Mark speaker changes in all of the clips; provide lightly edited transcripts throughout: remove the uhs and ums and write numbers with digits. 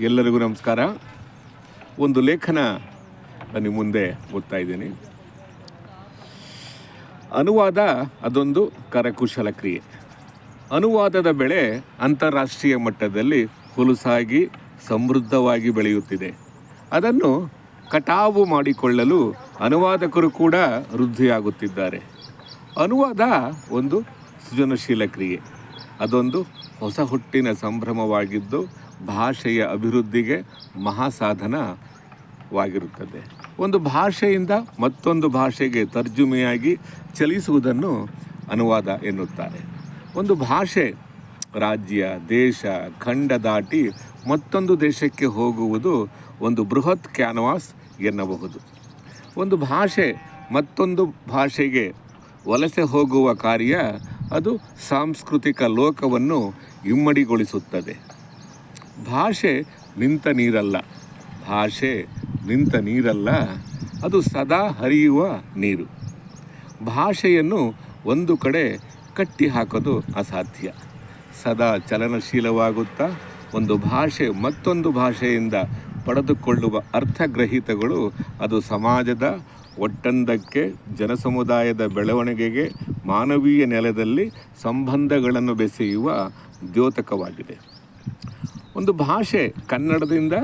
Speaker 1: ಎಲ್ಲರಿಗೂ ನಮಸ್ಕಾರ. ಒಂದು ಲೇಖನ ನಿಮ್ಮ ಮುಂದೆ ಓದ್ತಾ ಇದ್ದೀನಿ. ಅನುವಾದ ಅದೊಂದು ಕರಕುಶಲ ಕ್ರಿಯೆ. ಅನುವಾದದ ಬೆಳೆ ಅಂತಾರಾಷ್ಟ್ರೀಯ ಮಟ್ಟದಲ್ಲಿ ಹುಲುಸಾಗಿ ಸಮೃದ್ಧವಾಗಿ ಬೆಳೆಯುತ್ತಿದೆ. ಅದನ್ನು ಕಟಾವು ಮಾಡಿಕೊಳ್ಳಲು ಅನುವಾದಕರು ಕೂಡ ವೃದ್ಧಿಯಾಗುತ್ತಿದ್ದಾರೆ. ಅನುವಾದ ಒಂದು ಸೃಜನಶೀಲ ಕ್ರಿಯೆ. ಅದೊಂದು ಹೊಸ ಹುಟ್ಟಿನ ಸಂಭ್ರಮವಾಗಿದ್ದು ಭಾಷೆಯ ಅಭಿವೃದ್ಧಿಗೆ ಮಹಾಸಾಧನವಾಗಿರುತ್ತದೆ. ಒಂದು ಭಾಷೆಯಿಂದ ಮತ್ತೊಂದು ಭಾಷೆಗೆ ತರ್ಜುಮೆಯಾಗಿ ಚಲಿಸುವುದನ್ನು ಅನುವಾದ ಎನ್ನುತ್ತಾರೆ. ಒಂದು ಭಾಷೆ ರಾಜ್ಯ, ದೇಶ, ಖಂಡ ದಾಟಿ ಮತ್ತೊಂದು ದೇಶಕ್ಕೆ ಹೋಗುವುದು ಒಂದು ಬೃಹತ್ ಕ್ಯಾನ್ವಾಸ್ ಎನ್ನಬಹುದು. ಒಂದು ಭಾಷೆ ಮತ್ತೊಂದು ಭಾಷೆಗೆ ವಲಸೆ ಹೋಗುವ ಕಾರ್ಯ ಅದು ಸಾಂಸ್ಕೃತಿಕ ಲೋಕವನ್ನು ಇಮ್ಮಡಿಗೊಳಿಸುತ್ತದೆ. ಭಾಷೆ ನಿಂತ ನೀರಲ್ಲ, ಅದು ಸದಾ ಹರಿಯುವ ನೀರು. ಭಾಷೆಯನ್ನು ಒಂದು ಕಡೆ ಕಟ್ಟಿ ಹಾಕೋದು ಅಸಾಧ್ಯ. ಸದಾ ಚಲನಶೀಲವಾಗುತ್ತಾ ಒಂದು ಭಾಷೆ ಮತ್ತೊಂದು ಭಾಷೆಯಿಂದ ಪಡೆದುಕೊಳ್ಳುವ ಅರ್ಥಗ್ರಹಿತಗಳು ಅದು ಸಮಾಜದ ಒಟ್ಟಂದಕ್ಕೆ, ಜನಸಮುದಾಯದ ಬೆಳವಣಿಗೆಗೆ, ಮಾನವೀಯ ನೆಲದಲ್ಲಿ ಸಂಬಂಧಗಳನ್ನು ಬೆಸೆಯುವ ದ್ಯೋತಕವಾಗಿದೆ. ಒಂದು ಭಾಷೆ ಕನ್ನಡದಿಂದ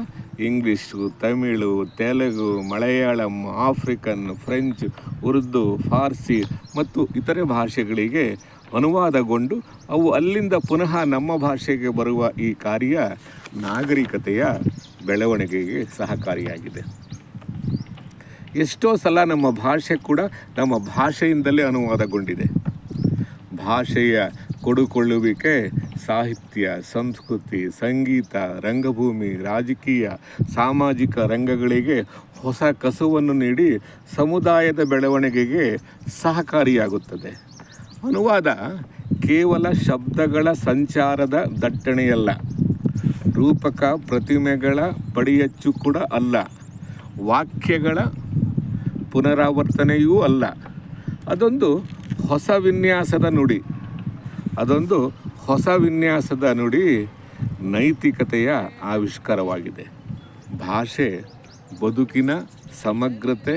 Speaker 1: English, Tamil, Telugu, Malayalam, African, French, Urdu, Farsi ಮತ್ತು ಇತರೆ ಭಾಷೆಗಳಿಗೆ ಅನುವಾದಗೊಂಡು ಅವು ಅಲ್ಲಿಂದ ಪುನಃ ನಮ್ಮ ಭಾಷೆಗೆ ಬರುವ ಈ ಕಾರ್ಯ ನಾಗರಿಕತೆಯ ಬೆಳವಣಿಗೆಗೆ ಸಹಕಾರಿಯಾಗಿದೆ. ಎಷ್ಟೋ ಸಲ ನಮ್ಮ ಭಾಷೆ ಕೂಡ ನಮ್ಮ ಭಾಷೆಯಿಂದಲೇ ಅನುವಾದಗೊಂಡಿದೆ. ಭಾಷೆಯ ಕೊಡುಕೊಳ್ಳುವಿಕೆ ಸಾಹಿತ್ಯ, ಸಂಸ್ಕೃತಿ, ಸಂಗೀತ, ರಂಗಭೂಮಿ, ರಾಜಕೀಯ, ಸಾಮಾಜಿಕ ರಂಗಗಳಿಗೆ ಹೊಸ ಕಸುವನ್ನು ನೀಡಿ ಸಮುದಾಯದ ಬೆಳವಣಿಗೆಗೆ ಸಹಕಾರಿಯಾಗುತ್ತದೆ. ಅನುವಾದ ಕೇವಲ ಶಬ್ದಗಳ ಸಂಚಾರದ ದಟ್ಟಣೆಯಲ್ಲ, ರೂಪಕ ಪ್ರತಿಮೆಗಳ ಪಡಿಯಚ್ಚು ಕೂಡ ಅಲ್ಲ, ವಾಕ್ಯಗಳ ಪುನರಾವರ್ತನೆಯೂ ಅಲ್ಲ. ಅದೊಂದು ಹೊಸ ವಿನ್ಯಾಸದ ನುಡಿ, ನೈತಿಕತೆಯ ಆವಿಷ್ಕಾರವಾಗಿದೆ. ಭಾಷೆ ಬದುಕಿನ ಸಮಗ್ರತೆ,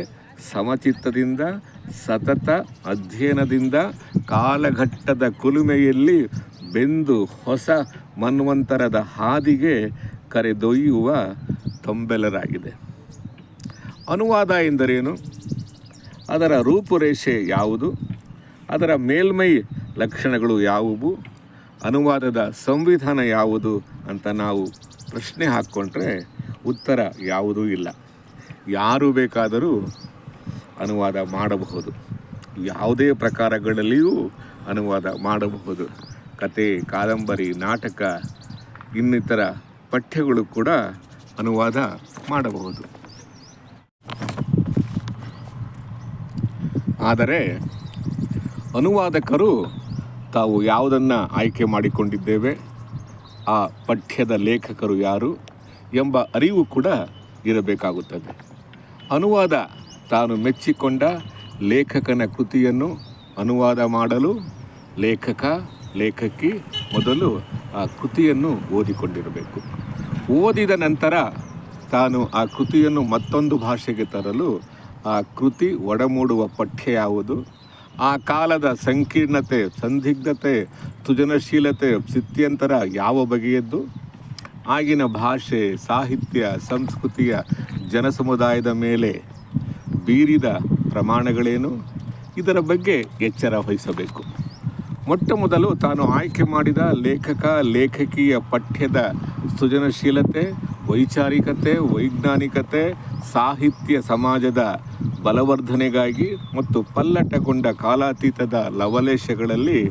Speaker 1: ಸಮಚಿತ್ತದಿಂದ, ಸತತ ಅಧ್ಯಯನದಿಂದ ಕಾಲಘಟ್ಟದ ಕುಲುಮೆಯಲ್ಲಿ ಬೆಂದು ಹೊಸ ಮನ್ವಂತರದ ಹಾದಿಗೆ ಕರೆದೊಯ್ಯುವ ತಂಬೆಲರಾಗಿದೆ. ಅನುವಾದ ಎಂದರೇನು? ಅದರ ರೂಪುರೇಷೆ ಯಾವುದು? ಅದರ ಮೇಲ್ಮೈ ಲಕ್ಷಣಗಳು ಯಾವುವು? ಅನುವಾದದ ಸಂವಿಧಾನ ಯಾವುದು ಅಂತ ನಾವು ಪ್ರಶ್ನೆ ಹಾಕ್ಕೊಂಡ್ರೆ ಉತ್ತರ ಯಾವುದೂ ಇಲ್ಲ. ಯಾರು ಬೇಕಾದರೂ ಅನುವಾದ ಮಾಡಬಹುದು. ಯಾವುದೇ ಪ್ರಕಾರಗಳಲ್ಲಿಯೂ ಅನುವಾದ ಮಾಡಬಹುದು. ಕತೆ, ಕಾದಂಬರಿ, ನಾಟಕ, ಇನ್ನಿತರ ಪಠ್ಯಗಳು ಕೂಡ ಅನುವಾದ ಮಾಡಬಹುದು. ಆದರೆ ಅನುವಾದಕರು ತಾವು ಯಾವುದನ್ನು ಆಯ್ಕೆ ಮಾಡಿಕೊಂಡಿದ್ದೇವೆ, ಆ ಪಠ್ಯದ ಲೇಖಕರು ಯಾರು ಎಂಬ ಅರಿವು ಕೂಡ ಇರಬೇಕಾಗುತ್ತದೆ. ಅನುವಾದ ತಾನು ಮೆಚ್ಚಿಕೊಂಡ ಲೇಖಕನ ಕೃತಿಯನ್ನು ಅನುವಾದ ಮಾಡಲು ಲೇಖಕಿ ಮೊದಲು ಆ ಕೃತಿಯನ್ನು ಓದಿಕೊಂಡಿರಬೇಕು. ಓದಿದ ನಂತರ ತಾನು ಆ ಕೃತಿಯನ್ನು ಮತ್ತೊಂದು ಭಾಷೆಗೆ ತರಲು ಆ ಕೃತಿ ಒಡಮೂಡುವ ಪಠ್ಯ ಯಾವುದು, ಆ ಕಾಲದ ಸಂಕೀರ್ಣತೆ, ಸಂದಿಗ್ಧತೆ, ಸೃಜನಶೀಲತೆ, ಸ್ಥಿತ್ಯಂತರ ಯಾವ ಬಗೆಯದ್ದು, ಆಗಿನ ಭಾಷೆ, ಸಾಹಿತ್ಯ, ಸಂಸ್ಕೃತಿಯ ಜನಸಮುದಾಯದ ಮೇಲೆ ಬೀರಿದ ಪ್ರಮಾಣಗಳೇನು, ಇದರ ಬಗ್ಗೆ ಎಚ್ಚರ ವಹಿಸಬೇಕು. ಮೊಟ್ಟ ಮೊದಲು ತಾನು ಆಯ್ಕೆ ಮಾಡಿದ ಲೇಖಕಿಯ ಪಠ್ಯದ ಸೃಜನಶೀಲತೆ, ವೈಚಾರಿಕತೆ, ವೈಜ್ಞಾನಿಕತೆ, ಸಾಹಿತ್ಯ ಸಮಾಜದ ಬಲವರ್ಧನೆಗಾಗಿ ಮತ್ತು ಪಲ್ಲಟಗೊಂಡ ಕಾಲಾತೀತದ ಲವಲೇಶಗಳಲ್ಲಿ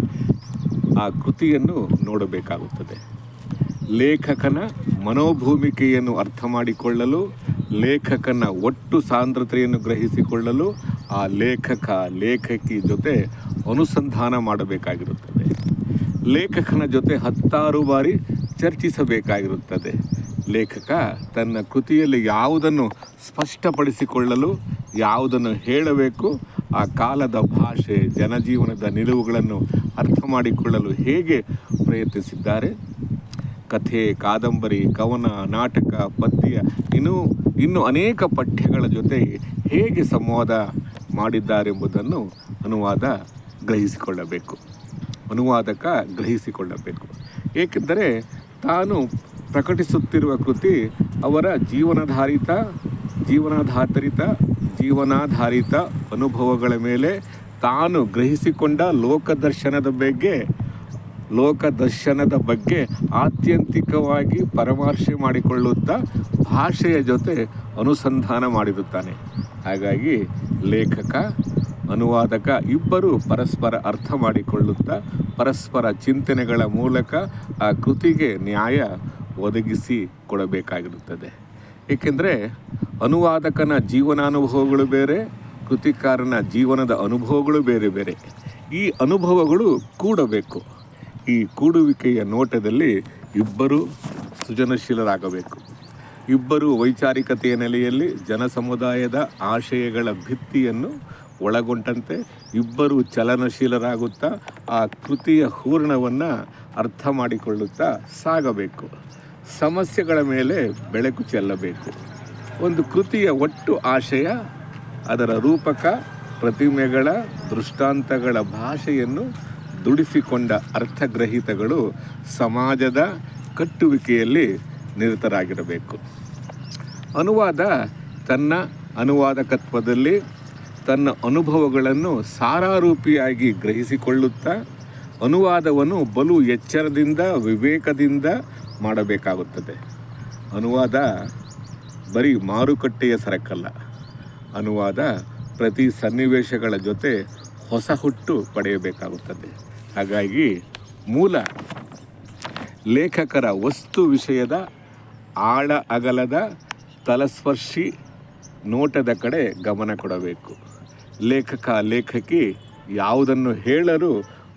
Speaker 1: ಆ ಕೃತಿಯನ್ನು ನೋಡಬೇಕಾಗುತ್ತದೆ. ಲೇಖಕನ ಮನೋಭೂಮಿಕೆಯನ್ನು ಅರ್ಥ ಮಾಡಿಕೊಳ್ಳಲು, ಲೇಖಕನ ಒಟ್ಟು ಸಾಂದ್ರತೆಯನ್ನು ಗ್ರಹಿಸಿಕೊಳ್ಳಲು ಆ ಲೇಖಕಿ ಜೊತೆ ಅನುಸಂಧಾನ ಮಾಡಬೇಕಾಗಿರುತ್ತದೆ. ಲೇಖಕನ ಜೊತೆ 10 ಬಾರಿ ಚರ್ಚಿಸಬೇಕಾಗಿರುತ್ತದೆ. ಲೇಖಕ ತನ್ನ ಕೃತಿಯಲ್ಲಿ ಯಾವುದನ್ನು ಸ್ಪಷ್ಟಪಡಿಸಿಕೊಳ್ಳಲು, ಯಾವುದನ್ನು ಹೇಳಬೇಕು, ಆ ಕಾಲದ ಭಾಷೆ, ಜನಜೀವನದ ನಿಲುವುಗಳನ್ನು ಅರ್ಥ ಮಾಡಿಕೊಳ್ಳಲು ಹೇಗೆ ಪ್ರಯತ್ನಿಸಿದ್ದಾರೆ, ಕಥೆ, ಕಾದಂಬರಿ, ಕವನ, ನಾಟಕ, ಪದ್ಯ ಇನ್ನೂ ಅನೇಕ ಪಠ್ಯಗಳ ಜೊತೆ ಹೇಗೆ ಸಂವಾದ ಮಾಡಿದ್ದಾರೆಂಬುದನ್ನು ಅನುವಾದಕ ಗ್ರಹಿಸಿಕೊಳ್ಳಬೇಕು. ಏಕೆಂದರೆ ತಾನು ಪ್ರಕಟಿಸುತ್ತಿರುವ ಕೃತಿ ಅವರ ಜೀವನಾಧಾರಿತ ಅನುಭವಗಳ ಮೇಲೆ ತಾನು ಗ್ರಹಿಸಿಕೊಂಡ ಲೋಕದರ್ಶನದ ಬಗ್ಗೆ ಆತ್ಯಂತಿಕವಾಗಿ ಪರಾಮರ್ಶೆ ಮಾಡಿಕೊಳ್ಳುತ್ತಾ ಭಾಷೆಯ ಜೊತೆ ಅನುಸಂಧಾನ ಮಾಡಿರುತ್ತಾನೆ. ಹಾಗಾಗಿ ಲೇಖಕ, ಅನುವಾದಕ ಇಬ್ಬರೂ ಪರಸ್ಪರ ಅರ್ಥ ಮಾಡಿಕೊಳ್ಳುತ್ತಾ ಪರಸ್ಪರ ಚಿಂತನೆಗಳ ಮೂಲಕ ಆ ಕೃತಿಗೆ ನ್ಯಾಯ ಒದಗಿಸಿ ಕೊಡಬೇಕಾಗಿರುತ್ತದೆ. ಏಕೆಂದರೆ ಅನುವಾದಕನ ಜೀವನಾನುಭವಗಳು ಬೇರೆ, ಕೃತಿಕಾರನ ಜೀವನದ ಅನುಭವಗಳು ಬೇರೆ ಬೇರೆ. ಈ ಅನುಭವಗಳು ಕೂಡಬೇಕು. ಈ ಕೂಡುವಿಕೆಯ ನೋಟದಲ್ಲಿ ಇಬ್ಬರೂ ಸೃಜನಶೀಲರಾಗಬೇಕು. ಇಬ್ಬರೂ ವೈಚಾರಿಕತೆಯ ನೆಲೆಯಲ್ಲಿ ಜನಸಮುದಾಯದ ಆಶಯಗಳ ಭಿತ್ತಿಯನ್ನು ಒಳಗೊಂಡಂತೆ ಇಬ್ಬರೂ ಚಲನಶೀಲರಾಗುತ್ತಾ ಆ ಕೃತಿಯ ಹೂರಣವನ್ನು ಅರ್ಥ ಮಾಡಿಕೊಳ್ಳುತ್ತಾ ಸಾಗಬೇಕು. ಸಮಸ್ಯೆಗಳ ಮೇಲೆ ಬೆಳಕು ಚೆಲ್ಲಬೇಕು. ಒಂದು ಕೃತಿಯ ಒಟ್ಟು ಆಶಯ, ಅದರ ರೂಪಕ, ಪ್ರತಿಮೆಗಳ, ದೃಷ್ಟಾಂತಗಳ ಭಾಷೆಯನ್ನು ದುಡಿಸಿಕೊಂಡ ಅರ್ಥಗ್ರಹೀತಗಳು ಸಮಾಜದ ಕಟ್ಟುವಿಕೆಯಲ್ಲಿ ನಿರತರಾಗಿರಬೇಕು. ಅನುವಾದ ತನ್ನ ಅನುವಾದಕತ್ವದಲ್ಲಿ ತನ್ನ ಅನುಭವಗಳನ್ನು ಸಾರಾರೂಪಿಯಾಗಿ ಗ್ರಹಿಸಿಕೊಳ್ಳುತ್ತಾ ಅನುವಾದವನ್ನು ಬಲು ಎಚ್ಚರದಿಂದ, ವಿವೇಕದಿಂದ ಮಾಡಬೇಕಾಗುತ್ತದೆ. ಅನುವಾದ ಬರೀ ಮಾರುಕಟ್ಟೆಯ ಸರಕಲ್ಲ. ಅನುವಾದ ಪ್ರತಿ ಸನ್ನಿವೇಶಗಳ ಜೊತೆ ಹೊಸ ಹುಟ್ಟು ಪಡೆಯಬೇಕಾಗುತ್ತದೆ. ಹಾಗಾಗಿ ಮೂಲ ಲೇಖಕರ ವಸ್ತು ವಿಷಯದ ಆಳ ಅಗಲದ ತಲಸ್ಪರ್ಶಿ ನೋಟದ ಕಡೆ ಗಮನ ಕೊಡಬೇಕು. ಲೇಖಕಿ ಯಾವುದನ್ನು ಹೇಳಲು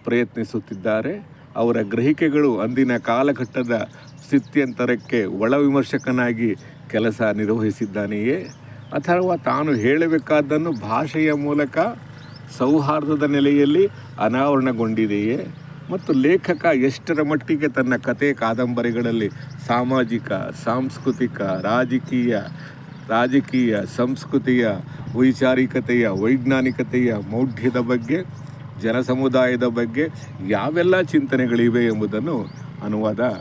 Speaker 1: ಪ್ರಯತ್ನಿಸುತ್ತಿದ್ದಾರೆ, ಅವರ ಗ್ರಹಿಕೆಗಳು ಅಂದಿನ ಕಾಲಘಟ್ಟದ ಸ್ಥಿತ್ಯಂತರಕ್ಕೆ ಒಳ ವಿಮರ್ಶಕನಾಗಿ ಕೆಲಸ ನಿರ್ವಹಿಸಿದ್ದಾನೆಯೇ, ಅಥವಾ ತಾನು ಹೇಳಬೇಕಾದ್ದನ್ನು ಭಾಷೆಯ ಮೂಲಕ ಸೌಹಾರ್ದದ ನೆಲೆಯಲ್ಲಿ ಅನಾವರಣಗೊಂಡಿದೆಯೇ, ಮತ್ತು ಲೇಖಕ ಎಷ್ಟರ ಮಟ್ಟಿಗೆ ತನ್ನ ಕತೆ, ಕಾದಂಬರಿಗಳಲ್ಲಿ ಸಾಮಾಜಿಕ, ಸಾಂಸ್ಕೃತಿಕ, ರಾಜಕೀಯ, ಸಂಸ್ಕೃತಿಯ, ವೈಚಾರಿಕತೆಯ, ವೈಜ್ಞಾನಿಕತೆಯ, ಮೌಢ್ಯದ ಬಗ್ಗೆ, ಜನಸಮುದಾಯದ ಬಗ್ಗೆ ಯಾವೆಲ್ಲ ಚಿಂತನೆಗಳಿವೆ ಎಂಬುದನ್ನು ಅನುವಾದಕ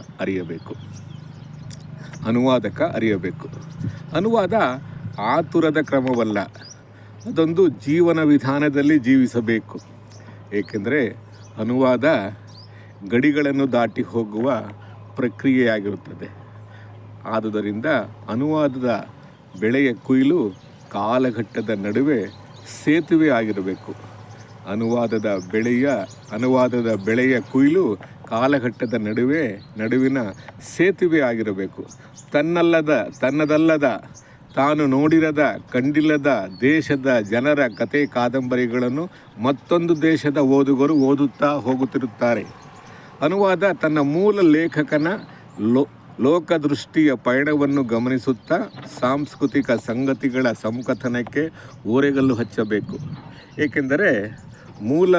Speaker 1: ಅರಿಯಬೇಕು. ಅನುವಾದ ಆತುರದ ಕ್ರಮವಲ್ಲ, ಅದೊಂದು ಜೀವನ ವಿಧಾನದಲ್ಲಿ ಜೀವಿಸಬೇಕು. ಏಕೆಂದರೆ ಅನುವಾದ ಗಡಿಗಳನ್ನು ದಾಟಿ ಹೋಗುವ ಪ್ರಕ್ರಿಯೆಯಾಗಿರುತ್ತದೆ. ಆದುದರಿಂದ ಅನುವಾದದ ಬೆಳೆಯ ಕೊಯ್ಲು ಕಾಲಘಟ್ಟದ ನಡುವೆ ಸೇತುವೆ ಆಗಿರಬೇಕು. ಅನುವಾದದ ಬೆಳೆಯ ಕೊಯ್ಲು ಕಾಲಘಟ್ಟದ ನಡುವಿನ ಸೇತುವೆ ಆಗಿರಬೇಕು. ತನ್ನದಲ್ಲದ, ತಾನು ನೋಡಿರದ, ಕಂಡಿಲ್ಲದ ದೇಶದ ಜನರ ಕತೆ, ಕಾದಂಬರಿಗಳನ್ನು ಮತ್ತೊಂದು ದೇಶದ ಓದುಗರು ಓದುತ್ತಾ ಹೋಗುತ್ತಿರುತ್ತಾರೆ. ಅನುವಾದ ತನ್ನ ಮೂಲ ಲೇಖಕನ ಲೋಕದೃಷ್ಟಿಯ ಪಯಣವನ್ನು ಗಮನಿಸುತ್ತಾ ಸಾಂಸ್ಕೃತಿಕ ಸಂಗತಿಗಳ ಸಂಕಥನಕ್ಕೆ ಓರೆಗಲ್ಲು ಹಚ್ಚಬೇಕು. ಏಕೆಂದರೆ ಮೂಲ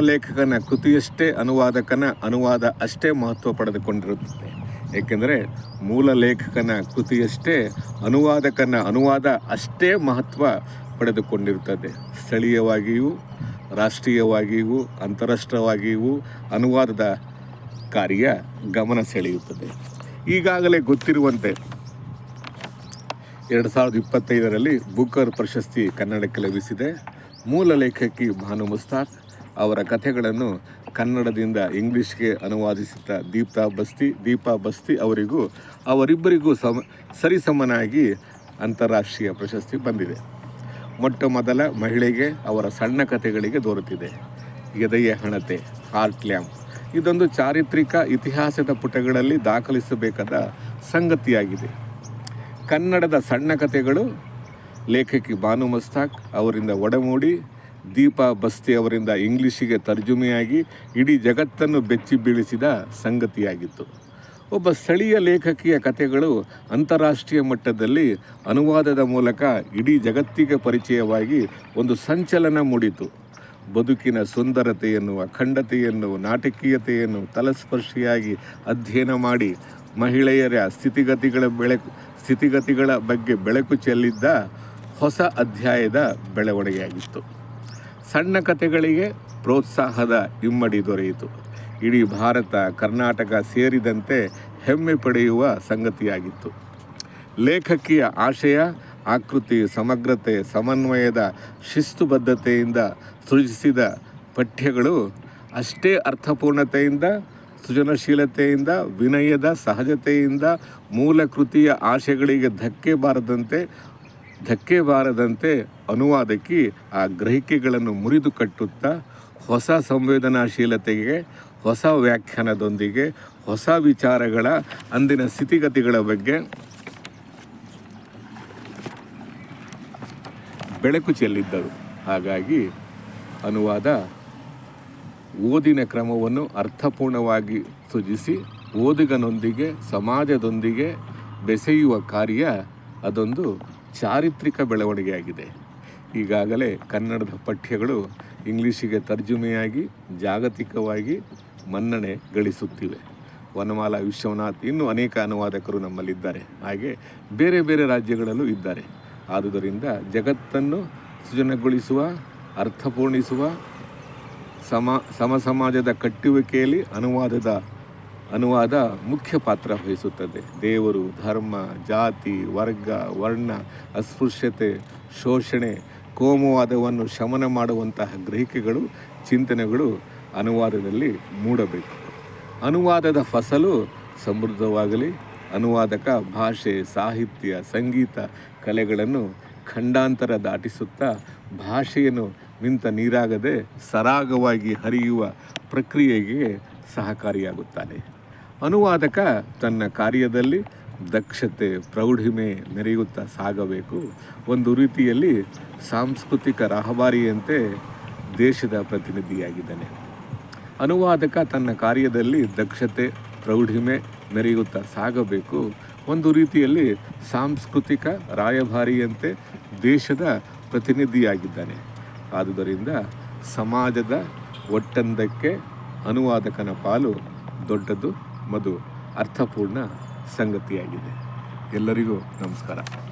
Speaker 1: ಲೇಖಕನ ಕೃತಿಯಷ್ಟೇ ಅನುವಾದಕನ ಅನುವಾದ ಅಷ್ಟೇ ಮಹತ್ವ ಪಡೆದುಕೊಂಡಿರುತ್ತದೆ. ಏಕೆಂದರೆ ಮೂಲ ಲೇಖಕನ ಕೃತಿಯಷ್ಟೇ ಅನುವಾದಕನ ಅನುವಾದ ಅಷ್ಟೇ ಮಹತ್ವ ಪಡೆದುಕೊಂಡಿರುತ್ತದೆ. ಸ್ಥಳೀಯವಾಗಿಯೂ, ರಾಷ್ಟ್ರೀಯವಾಗಿಯೂ, ಅಂತಾರಾಷ್ಟ್ರೀಯವಾಗಿಯೂ ಅನುವಾದದ ಕಾರ್ಯ ಗಮನ ಸೆಳೆಯುತ್ತದೆ. ಈಗಾಗಲೇ ಗೊತ್ತಿರುವಂತೆ 2025ರಲ್ಲಿ ಬುಕರ್ ಪ್ರಶಸ್ತಿ ಕನ್ನಡಕ್ಕೆ ಲಭಿಸಿದೆ. ಮೂಲ ಲೇಖಕಿ ಭಾನು ಮುಸ್ತಾಕ್ ಅವರ ಕಥೆಗಳನ್ನು ಕನ್ನಡದಿಂದ ಇಂಗ್ಲೀಷ್ಗೆ ಅನುವಾದಿಸಿದ ದೀಪಾ ಬಸ್ತಿ ಅವರಿಬ್ಬರಿಗೂ ಸರಿಸಮನಾಗಿ ಅಂತಾರಾಷ್ಟ್ರೀಯ ಪ್ರಶಸ್ತಿ ಬಂದಿದೆ. ಮೊಟ್ಟ ಮೊದಲ ಮಹಿಳೆಗೆ ಅವರ ಸಣ್ಣ ಕಥೆಗಳಿಗೆ ದೊರೆತಿದೆ. ಎದೆಯ ಹಣತೆ, ಹಾರ್ಟ್ ಲ್ಯಾಂಪ್ ಇದೊಂದು ಚಾರಿತ್ರಿಕ ಇತಿಹಾಸದ ಪುಟಗಳಲ್ಲಿ ದಾಖಲಿಸಬೇಕಾದ ಸಂಗತಿಯಾಗಿದೆ. ಕನ್ನಡದ ಸಣ್ಣ ಕಥೆಗಳು ಲೇಖಕಿ ಭಾನು ಮುಸ್ತಾಕ್ ಅವರಿಂದ ಒಡಮೂಡಿ ದೀಪಾ ಬಸ್ತಿ ಅವರಿಂದ ಇಂಗ್ಲೀಷಿಗೆ ತರ್ಜುಮೆಯಾಗಿ ಇಡೀ ಜಗತ್ತನ್ನು ಬೆಚ್ಚಿ ಬೀಳಿಸಿದ ಸಂಗತಿಯಾಗಿತ್ತು. ಒಬ್ಬ ಸ್ಥಳೀಯ ಲೇಖಕಿಯ ಕಥೆಗಳು ಅಂತಾರಾಷ್ಟ್ರೀಯ ಮಟ್ಟದಲ್ಲಿ ಅನುವಾದದ ಮೂಲಕ ಇಡೀ ಜಗತ್ತಿಗೆ ಪರಿಚಯವಾಗಿ ಒಂದು ಸಂಚಲನ ಮೂಡಿತು.
Speaker 2: ಬದುಕಿನ ಸುಂದರತೆಯನ್ನು, ಅಖಂಡತೆಯನ್ನು, ನಾಟಕೀಯತೆಯನ್ನು ತಲಸ್ಪರ್ಶಿಯಾಗಿ ಅಧ್ಯಯನ ಮಾಡಿ ಮಹಿಳೆಯರ ಸ್ಥಿತಿಗತಿಗಳ ಬಗ್ಗೆ ಬೆಳಕು ಚೆಲ್ಲಿದ್ದ ಹೊಸ ಅಧ್ಯಾಯದ ಬೆಳವಣಿಗೆಯಾಗಿತ್ತು. ಸಣ್ಣ ಕಥೆಗಳಿಗೆ ಪ್ರೋತ್ಸಾಹದ ಇಮ್ಮಡಿ ದೊರೆಯಿತು. ಇಡೀ ಭಾರತ, ಕರ್ನಾಟಕ ಸೇರಿದಂತೆ ಹೆಮ್ಮೆ ಪಡೆಯುವ ಸಂಗತಿಯಾಗಿತ್ತು. ಲೇಖಕಿಯ ಆಶಯ, ಆಕೃತಿ, ಸಮಗ್ರತೆ, ಸಮನ್ವಯದ ಶಿಸ್ತುಬದ್ಧತೆಯಿಂದ ಸೃಜಿಸಿದ ಪಠ್ಯಗಳು ಅಷ್ಟೇ ಅರ್ಥಪೂರ್ಣತೆಯಿಂದ, ಸೃಜನಶೀಲತೆಯಿಂದ, ವಿನಯದ ಸಹಜತೆಯಿಂದ ಮೂಲ ಕೃತಿಯ ಆಶಯಗಳಿಗೆ ಧಕ್ಕೆ ಬಾರದಂತೆ ಅನುವಾದಕಿ ಆ ಗ್ರಹಿಕೆಗಳನ್ನು ಮುರಿದು ಕಟ್ಟುತ್ತಾ ಹೊಸ ಸಂವೇದನಾಶೀಲತೆಗೆ, ಹೊಸ ವ್ಯಾಖ್ಯಾನದೊಂದಿಗೆ, ಹೊಸ ವಿಚಾರಗಳ ಅಂದಿನ ಸ್ಥಿತಿಗತಿಗಳ ಬಗ್ಗೆ ಬೆಳಕು ಚೆಲ್ಲಿದ್ದರು. ಹಾಗಾಗಿ ಅನುವಾದ ಓದಿನ ಕ್ರಮವನ್ನು ಅರ್ಥಪೂರ್ಣವಾಗಿ ಸೃಜಿಸಿ ಓದುಗನೊಂದಿಗೆ, ಸಮಾಜದೊಂದಿಗೆ ಬೆಸೆಯುವ ಕಾರ್ಯ ಅದೊಂದು ಚಾರಿತ್ರಿಕ ಬೆಳವಣಿಗೆಯಾಗಿದೆ. ಈಗಾಗಲೇ ಕನ್ನಡದ ಪಠ್ಯಗಳು ಇಂಗ್ಲೀಷಿಗೆ ತರ್ಜುಮೆಯಾಗಿ ಜಾಗತಿಕವಾಗಿ ಮನ್ನಣೆ ಗಳಿಸುತ್ತಿವೆ. ವನಮಾಲಾ ವಿಶ್ವನಾಥ್, ಇನ್ನೂ ಅನೇಕ ಅನುವಾದಕರು ನಮ್ಮಲ್ಲಿದ್ದಾರೆ. ಹಾಗೆ ಬೇರೆ ಬೇರೆ ರಾಜ್ಯಗಳಲ್ಲೂ ಇದ್ದಾರೆ. ಆದುದರಿಂದ ಜಗತ್ತನ್ನು ಸೃಜನಗೊಳಿಸುವ, ಅರ್ಥಪೂರ್ಣಿಸುವ, ಸಮಾಜದ ಕಟ್ಟುವಿಕೆಯಲ್ಲಿ ಅನುವಾದ ಮುಖ್ಯ ಪಾತ್ರ ವಹಿಸುತ್ತದೆ. ದೇವರು, ಧರ್ಮ, ಜಾತಿ, ವರ್ಗ, ವರ್ಣ, ಅಸ್ಪೃಶ್ಯತೆ, ಶೋಷಣೆ, ಕೋಮುವಾದವನ್ನು ಶಮನ ಮಾಡುವಂತಹ ಗ್ರಹಿಕೆಗಳು, ಚಿಂತನೆಗಳು ಅನುವಾದದಲ್ಲಿ ಮೂಡಬೇಕು. ಅನುವಾದದ ಫಸಲು ಸಮೃದ್ಧವಾಗಲಿ. ಅನುವಾದಕ ಭಾಷೆ, ಸಾಹಿತ್ಯ, ಸಂಗೀತ, ಕಲೆಗಳನ್ನು ಖಂಡಾಂತರ ದಾಟಿಸುತ್ತಾ ಭಾಷೆಯನ್ನು ನಿಂತ ನೀರಾಗದೆ ಸರಾಗವಾಗಿ ಹರಿಯುವ ಪ್ರಕ್ರಿಯೆಗೆ ಸಹಕಾರಿಯಾಗುತ್ತಾನೆ. ಅನುವಾದಕ ತನ್ನ ಕಾರ್ಯದಲ್ಲಿ ದಕ್ಷತೆ, ಪ್ರೌಢಿಮೆ ಮೆರೆಯುತ್ತಾ ಸಾಗಬೇಕು. ಒಂದು ರೀತಿಯಲ್ಲಿ ಸಾಂಸ್ಕೃತಿಕ ರಹಬಾರಿಯಂತೆ ದೇಶದ ಪ್ರತಿನಿಧಿಯಾಗಿದ್ದಾನೆ. ಅನುವಾದಕ ತನ್ನ ಕಾರ್ಯದಲ್ಲಿ ದಕ್ಷತೆ, ಪ್ರೌಢಿಮೆ ಮೆರೆಯುತ್ತಾ ಸಾಗಬೇಕು. ಒಂದು ರೀತಿಯಲ್ಲಿ ಸಾಂಸ್ಕೃತಿಕ ರಾಯಭಾರಿಯಂತೆ ದೇಶದ ಪ್ರತಿನಿಧಿಯಾಗಿದ್ದಾನೆ. ಆದುದರಿಂದ ಸಮಾಜದ ಒಟ್ಟಂದಕ್ಕೆ ಅನುವಾದಕನ ಪಾಲು ದೊಡ್ಡದು ಮತ್ತು ಅರ್ಥಪೂರ್ಣ ಸಂಗತಿಯಾಗಿದೆ. ಎಲ್ಲರಿಗೂ ನಮಸ್ಕಾರ.